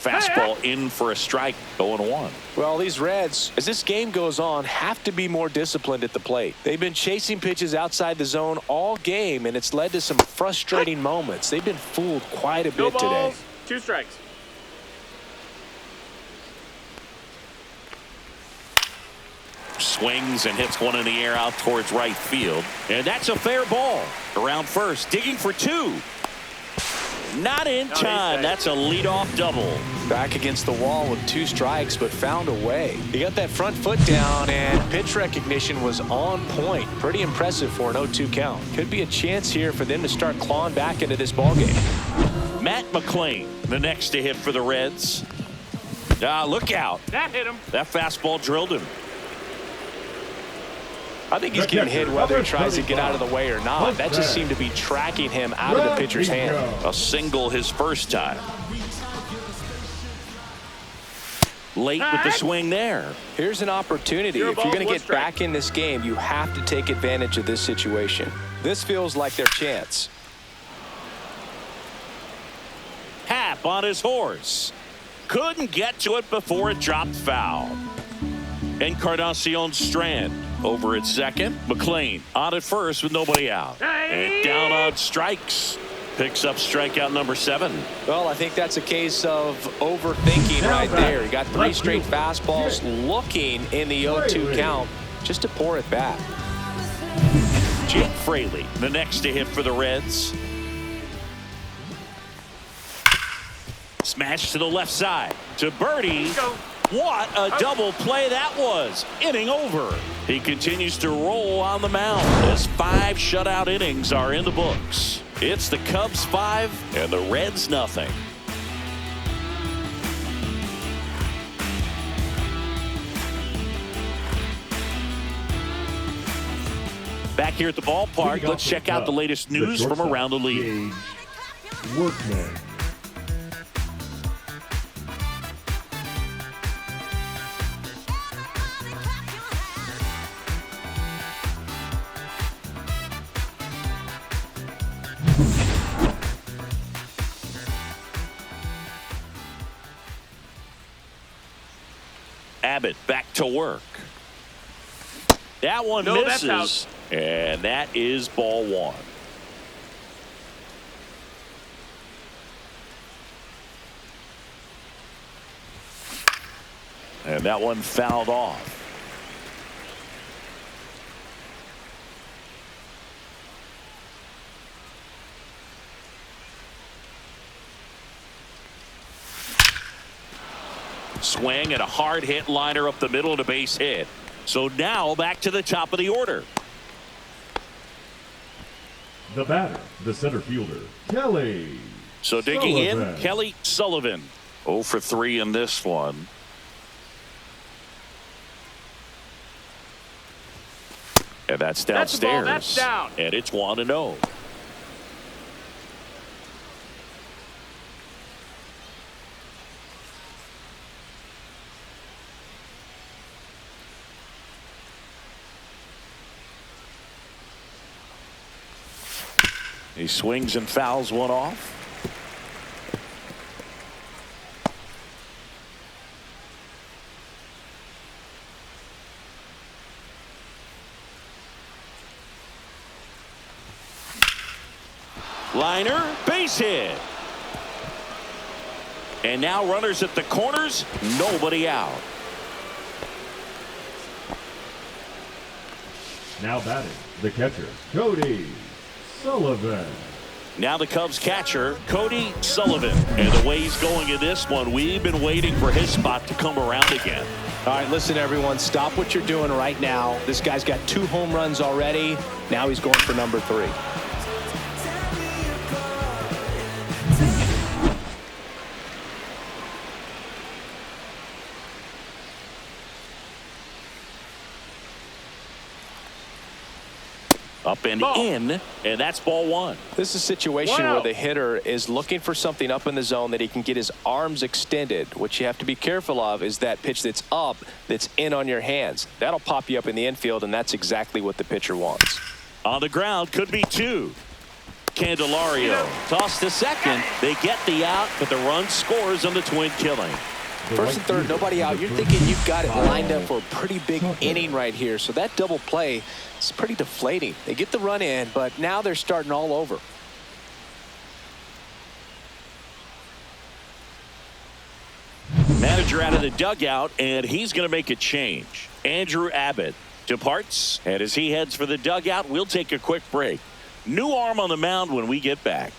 Fastball in for a strike, 0-1. Well, these Reds, as this game goes on, have to be more disciplined at the plate. They've been chasing pitches outside the zone all game, and it's led to some frustrating moments. They've been fooled quite a bit today. 2 strikes. Swings and hits one in the air out towards right field. And that's a fair ball. Around first, digging for 2. Not in time. That's a leadoff double. Back against the wall with 2 strikes, but found a way. He got that front foot down, and pitch recognition was on point. Pretty impressive for an 0-2 count. Could be a chance here for them to start clawing back into this ballgame. Matt McLean, the next to hit for the Reds. Look out. That hit him. That fastball drilled him. I think he's getting hit whether he tries to get out of the way or not. That just seemed to be tracking him out of the pitcher's hand. A single his first time. Late with the swing there. Here's an opportunity. If you're going to get back in this game, you have to take advantage of this situation. This feels like their chance. Happ on his horse. Couldn't get to it before it dropped foul. Encarnacion Strand over at second. McLean on at first with nobody out. And down on strikes. Picks up strikeout number 7. Well, I think that's a case of overthinking right there. He got 3 straight fastballs looking in the 0-2 count just to pour it back. Jake Fraley, the next to hit for the Reds. Smash to the left side to Birdie. What a double play that was. Inning over. He continues to roll on the mound as 5 shutout innings are in the books. It's the Cubs 5 and the Reds nothing. Back here at the ballpark, let's check out the latest news from around the league. Workman. Abbott back to work. That one misses, and that is ball 1. And that one fouled off. Swing and a hard hit liner up the middle and a base hit. So now back to the top of the order. The batter, the center fielder, Kelly. So digging Sullivan. in, Kelly Sullivan. 0 for 3 in this one. And that's downstairs. That's down. And it's 1-0. He swings and fouls one off. Liner, base hit. And now runners at the corners, nobody out. Now batting, the catcher, Cody Sullivan. Now the Cubs catcher, Cody Sullivan. And the way he's going in this one, we've been waiting for his spot to come around again. All right, listen, everyone, stop what you're doing right now. This guy's got 2 home runs already. Now he's going for number 3. Up and in, and that's ball 1. This is a situation where the hitter is looking for something up in the zone that he can get his arms extended. What you have to be careful of is that pitch that's up, that's in on your hands. That'll pop you up in the infield, and that's exactly what the pitcher wants. On the ground, could be 2. Candelario. Toss to second. They get the out, but the run scores on the twin killing. First and third, nobody out. You're thinking you've got it lined up for a pretty big inning right here. So that double play is pretty deflating. They get the run in, but now they're starting all over. Manager out of the dugout, and he's going to make a change. Andrew Abbott departs, and as he heads for the dugout, we'll take a quick break. New arm on the mound when we get back.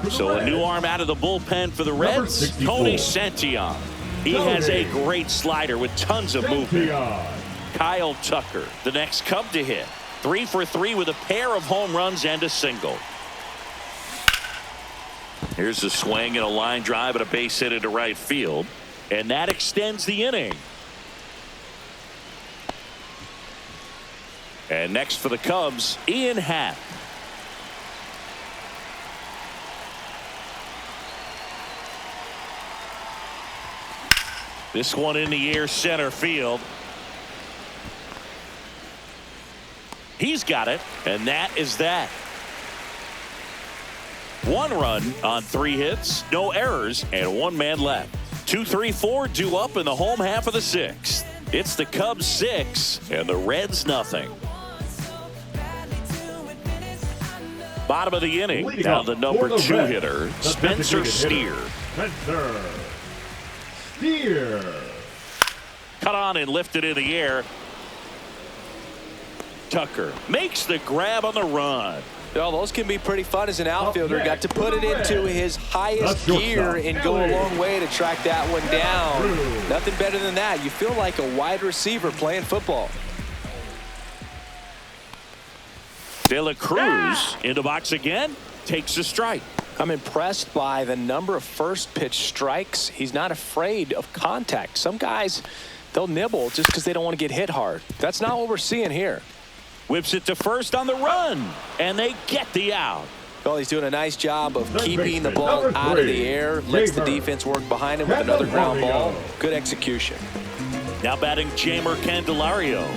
So a new arm out of the bullpen for the Reds, Tony Santillan. He has a great slider with tons of movement. Kyle Tucker, the next Cub to hit. 3 for 3 with a pair of home runs and a single. Here's a swing and a line drive and a base hit into right field. And that extends the inning. And next for the Cubs, Ian Happ. This one in the air, center field. He's got it, and that is that. 1 run on 3 hits, no errors, and 1 man left. 2, 3, 4 due up in the home half of the 6th. It's the Cubs 6 and the Reds nothing. Bottom of the inning, now the number 2 hitter, Spencer Steer. Cut on and lifted in the air. Tucker makes the grab on the run. Oh, those can be pretty fun as an outfielder. Got to put it into his highest gear and go a long way to track that one down. Nothing better than that. You feel like a wide receiver playing football. De La Cruz in the box again, takes a strike. I'm impressed by the number of first pitch strikes. He's not afraid of contact. Some guys, they'll nibble just because they don't want to get hit hard. That's not what we're seeing here. Whips it to first on the run, and they get the out. Well, he's doing a nice job of keeping the ball out of the air. Lets the defense work behind him with another ground ball. Good execution. Now batting Jeimer Candelario.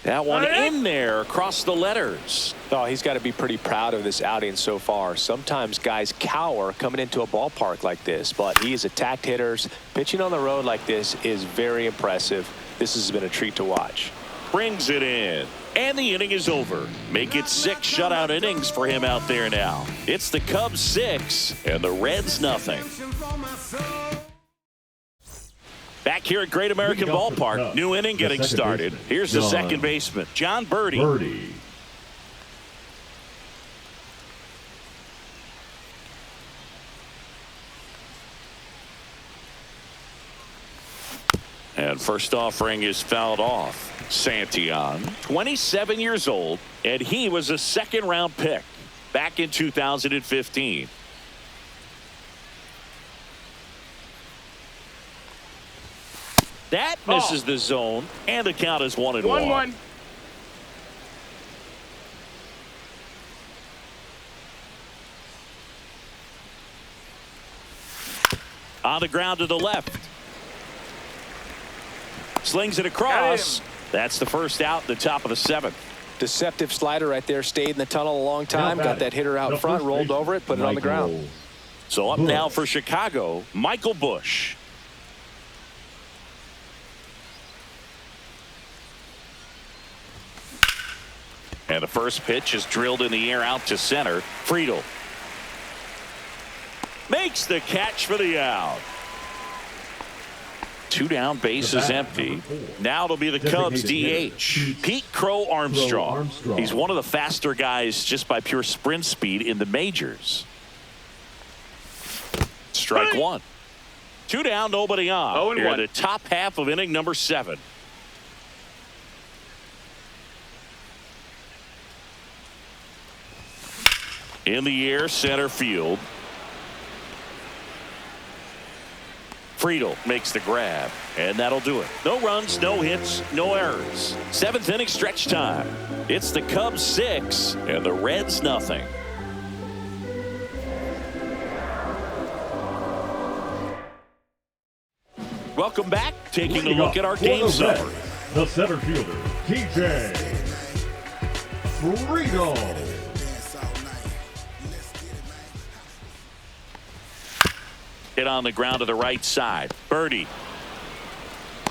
That one in there across the letters. Oh, he's got to be pretty proud of this outing so far. Sometimes guys cower coming into a ballpark like this, but he has attacked hitters. Pitching on the road like this is very impressive. This has been a treat to watch. Brings it in, and the inning is over. Make it 6 shutout innings for him out there now. It's the Cubs 6 and the Reds nothing. Back here at Great American Ballpark, new inning getting started. Here's the second baseman, John Birdie. And first offering is fouled off. Santillan, 27 years old, and he was a second-round pick back in 2015. That misses the zone, and the count is 1-1. On the ground to the left. Slings it across. That's the first out, the top of the 7th. Deceptive slider right there. Stayed in the tunnel a long time. Got that hitter out front, rolled over it, put it on the ground. So up now for Chicago, Michael Busch. And the first pitch is drilled in the air out to center. Friedel makes the catch for the out. 2 down, base is empty. Now it'll be the Cubs DH, Pete Crow Armstrong. He's one of the faster guys just by pure sprint speed in the majors. Strike 1. 2 down, nobody on. Here in the top half of inning number 7. In the air, center field. Friedel makes the grab, and that'll do it. No runs, no hits, no errors. 7th inning stretch time. It's the Cubs 6 and the Reds nothing. Welcome back. Taking a look at our game summary. the center fielder, TJ Friedel. Hit on the ground to the right side. Birdie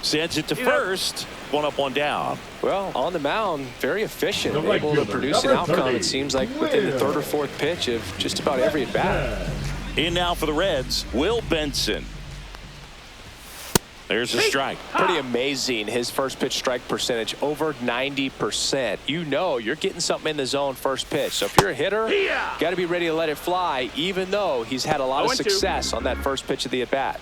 sends it to first. One up, one down. Well, on the mound, very efficient, The right able to fielder, produce an number outcome, 30, it seems like, within the third or fourth pitch of just about every at-bat. In now for the Reds, Will Benson. There's a strike. Pretty amazing, his first pitch strike percentage, over 90%. You know you're getting something in the zone first pitch. So if you're a hitter, got to be ready to let it fly, even though he's had a lot of success on that first pitch of the at-bat.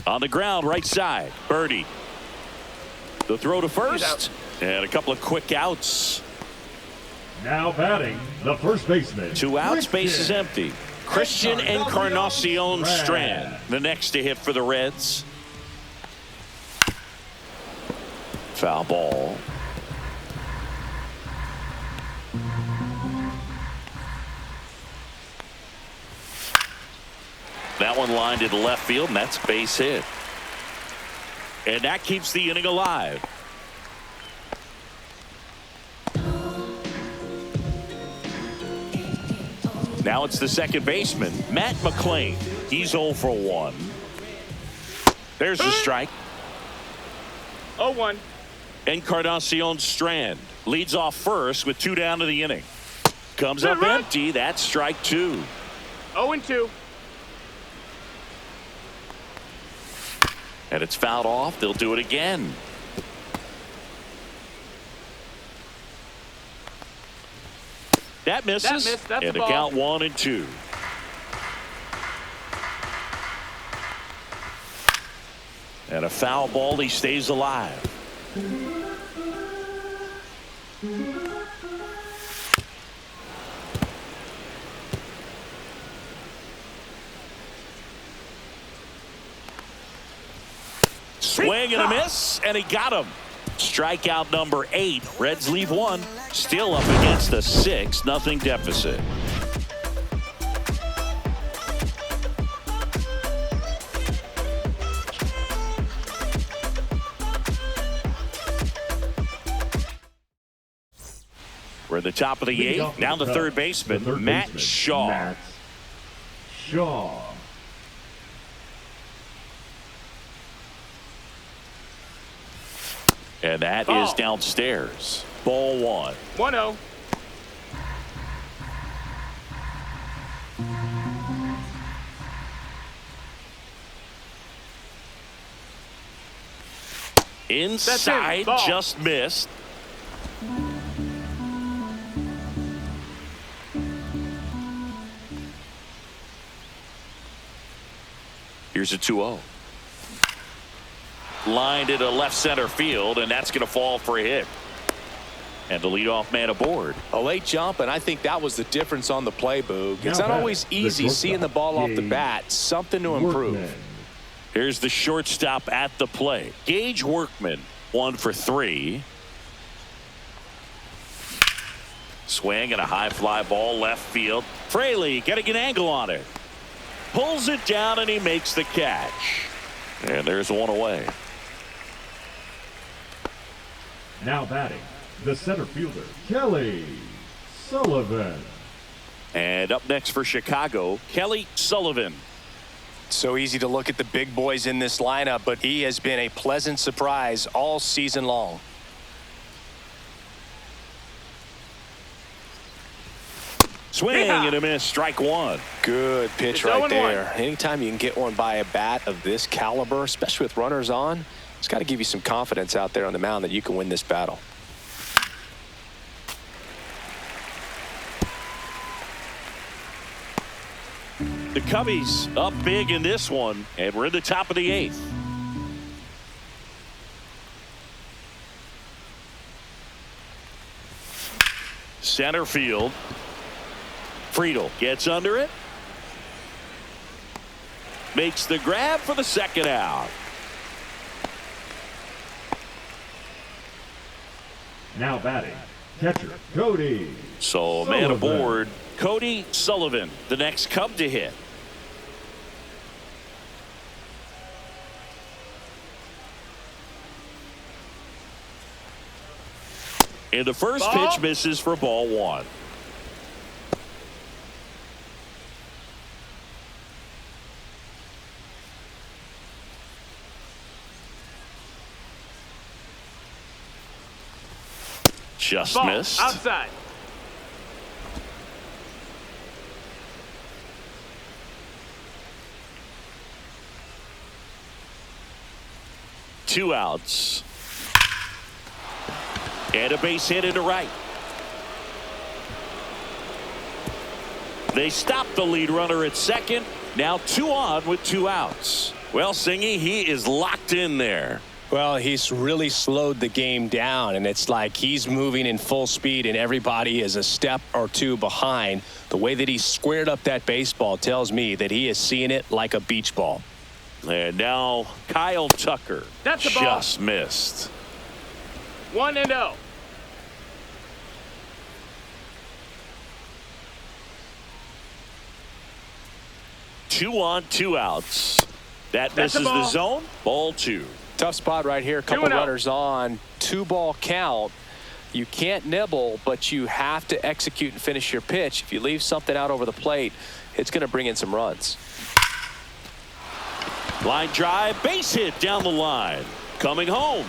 On the ground, right side. Birdie. The throw to first. And a couple of quick outs. Now batting, the first baseman. 2 outs, base is empty. Christian Encarnacion Strand, the next to hit for the Reds. Foul ball. That one lined into left field, and that's base hit. And that keeps the inning alive. Now it's the second baseman, Matt McLean. He's 0 for 1. There's the strike. 0-1. Encarnacion Strand leads off first with 2 down to the inning. Comes up empty. That's strike 2. 0-2. And it's fouled off. They'll do it again. That misses. That's and a ball. count 1-2. And a foul ball. He stays alive. Swing and a miss, and he got him. Strikeout number 8. Reds leave 1. Still up against a 6-0 deficit. We're at the top of the 8th. Now the third baseman, Matt Shaw. Matt Shaw. And that is downstairs. Ball 1. 1-0. Inside, Ball. just missed. Here's a 2-0. Lined into left center field, and that's going to fall for a hit. And the leadoff man aboard. A late jump, and I think that was the difference on the play, Boog. It's Now not always easy seeing the ball off the Gage bat. Something to improve. Workman. Here's the shortstop at the plate. Gage Workman, 1 for 3. Swing and a high fly ball left field. Fraley getting an angle on it. Pulls it down, and he makes the catch. And there's one away. Now batting, the center fielder, Kelly Sullivan. And up next for Chicago, Kelly Sullivan. So easy to look at the big boys in this lineup, but he has been a pleasant surprise all season long. Swing and a miss, strike 1. Good pitch It's right 0-1. there. Anytime you can get one by a bat of this caliber, especially with runners on, it's got to give you some confidence out there on the mound that you can win this battle. The Cubbies up big in this one, and we're in the top of the 8th. Center field. Friedel gets under it. Makes the grab for the second out. Now batting, catcher, Cody So a man Sullivan. aboard, Cody Sullivan, the next Cub to hit. And the first pitch misses for ball one. Just missed. Outside. Two outs. And a base hit into right. They stop the lead runner at second. Now 2 on with 2 outs. Well, Singy, he is locked in there. Well, he's really slowed the game down, and it's like he's moving in full speed, and everybody is a step or two behind. The way that he squared up that baseball tells me that he is seeing it like a beach ball. And now Kyle Tucker. That's a ball. Just missed. 1-0. Two on, 2 outs. That That's a misses the ball. zone. Ball 2. Tough spot right here. A couple 2-0. runners on. 2-ball count. You can't nibble, but you have to execute and finish your pitch. If you leave something out over the plate, it's going to bring in some runs. Line drive, base hit down the line. Coming home.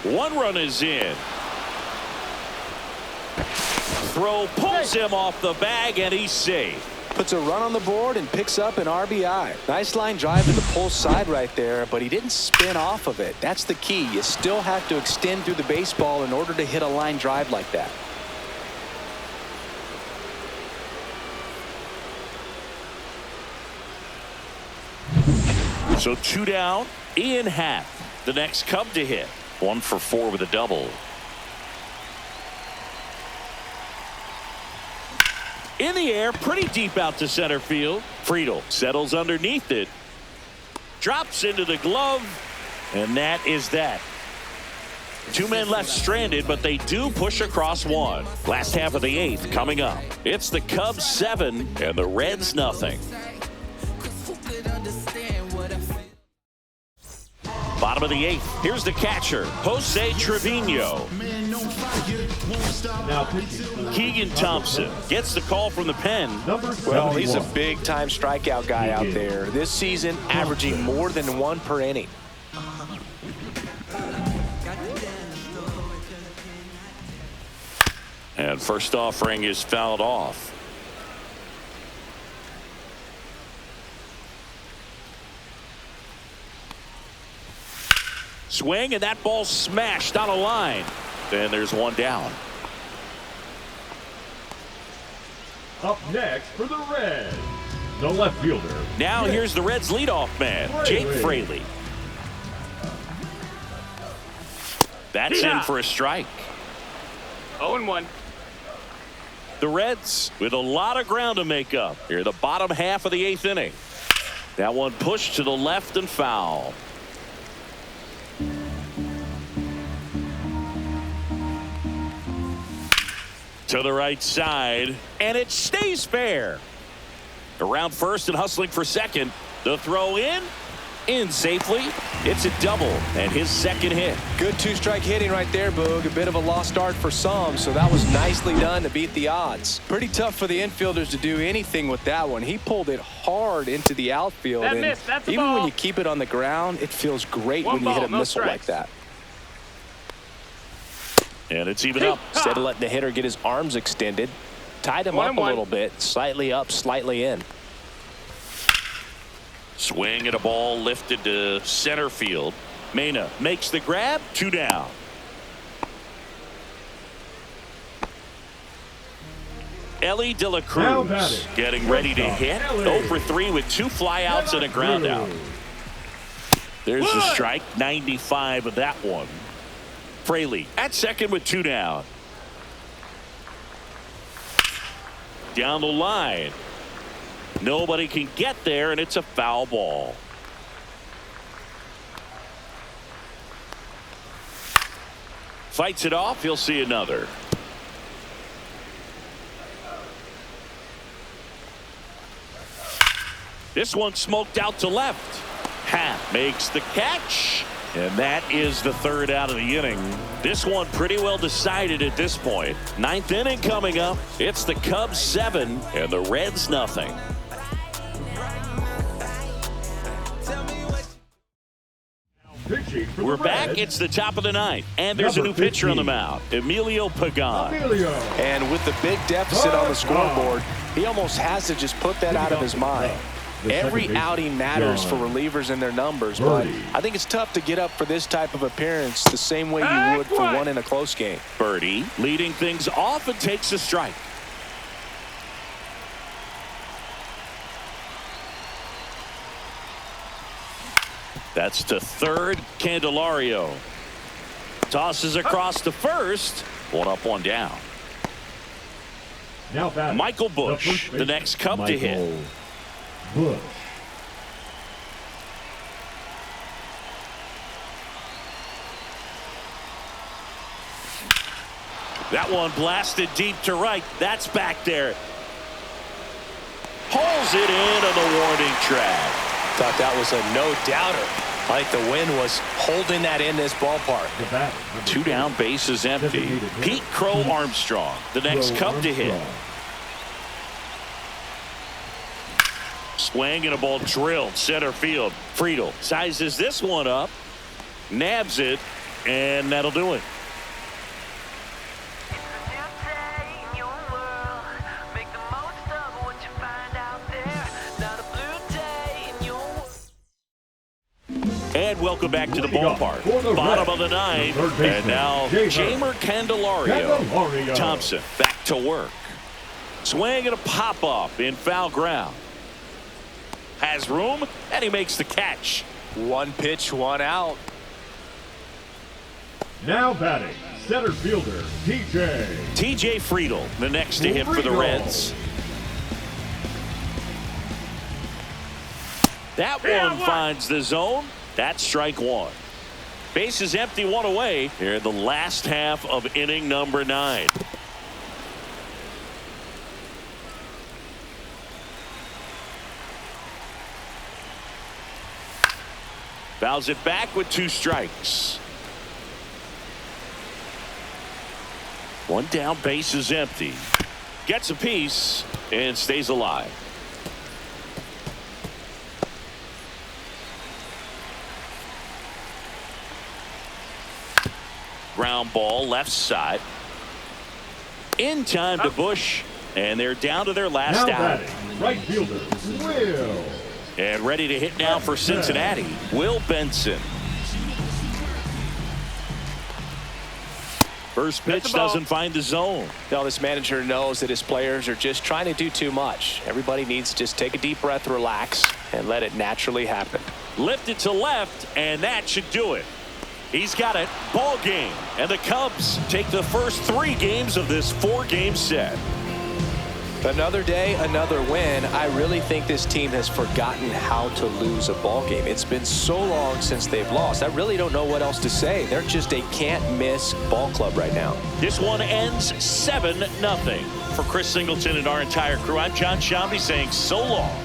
1 run is in. Throw pulls him off the bag, and he's safe. Puts a run on the board and picks up an RBI. Nice line drive to the pull side right there, but he didn't spin off of it. That's the key. You still have to extend through the baseball in order to hit a line drive like that. So 2 down. Ian Happ, the next Cub to hit. 1 for 4 with a double. In the air, pretty deep out to center field. Friedel settles underneath it. Drops into the glove. And that is that. 2 men left stranded, but they do push across 1. Last half of the 8th coming up. It's the Cubs 7 and the Reds nothing. Bottom of the 8th. Here's the catcher, Jose Trevino. Now pitching. Keegan Thompson gets the call from the pen. Number 71. Well, he's a big-time strikeout guy out there. This season, averaging more than 1 per inning. And first offering is fouled off. Swing, and that ball smashed on a line. Then there's 1 down. Up next for the Reds, the left fielder. Now here's the Reds leadoff man, Jake Fraley. That's in for a strike. 0-1. The Reds with a lot of ground to make up here, the bottom half of the 8th inning. That one pushed to the left and foul. To the right side, and it stays fair. Around first and hustling for second. The throw in safely. It's a double and his second hit. Good 2-strike hitting right there, Boog. A bit of a lost start for some, so that was nicely done to beat the odds. Pretty tough for the infielders to do anything with that one. He pulled it hard into the outfield. That and missed. That's a even ball. when you keep it on the ground, it feels great One when you hit ball, a no missile like strikes. that. And it's even up. Instead of letting the hitter get his arms extended, tied him up a 1-1. little bit, slightly up, slightly in. Swing and a ball lifted to center field. Mena makes the grab. 2 down. Ellie De La Now Cruz batting. getting ready to hit. Ellie. 0 for 3 with 2 flyouts and a ground out. There's the strike. 95 of that one. Fraley at second with 2 down. Down the line. Nobody can get there, and it's a foul ball. Fights it off. He'll see another. This one smoked out to left. Happ makes the catch. And that is the third out of the inning. This one pretty well decided at this point. Ninth inning coming up. It's the Cubs 7 and the Reds nothing. We're back. It's the top of the ninth. And there's a new pitcher on the mound, Emilio Pagan. And with the big deficit on the scoreboard, he almost has to just put that out of his mind. Every outing matters for relievers and their numbers, but I think it's tough to get up for this type of appearance the same way you would for one in a close game. Birdie leading things off and takes a strike. That's to third. Candelario tosses across to first. One up, one down. Now Michael Busch, the next Cub to hit. Busch. That one blasted deep to right. That's back there. Pulls it in on the warning track. Thought that was a no-doubter. I think the wind was holding that in this ballpark. Two down, bases empty. Pete Crow Armstrong, the next Cub to hit. Swing and a ball drilled center field. Friedel sizes this one up, nabs it, and that'll do it. And welcome back to the ballpark. Bottom of the ninth. And now Jamer Candelario. Thompson back to work. Swing and a pop-up in foul ground. Has room, and he makes the catch. One pitch, one out. Now batting, center fielder, TJ Friedel, the next to hit for the Reds. That one finds the zone. That's strike one. Bases empty, one away here in the last half of inning number 9. Fouls it back with 2 strikes. One down, bases empty. Gets a piece and stays alive. Ground ball left side. In time to Busch, and they're down to their last out. right fielder, Will. And ready to hit now for Cincinnati, Will Benson. First pitch doesn't find the zone. Now this manager knows that his players are just trying to do too much. Everybody needs to just take a deep breath, relax, and let it naturally happen. Lifted to left, and that should do it. He's got it. Ball game. And the Cubs take the first 3 games of this 4-game set. Another day, another win. I really think this team has forgotten how to lose a ball game. It's been so long since they've lost. I really don't know what else to say. They're just a can't-miss ball club right now. This one ends 7-0. For Chris Singleton and our entire crew, I'm John Shambi saying so long.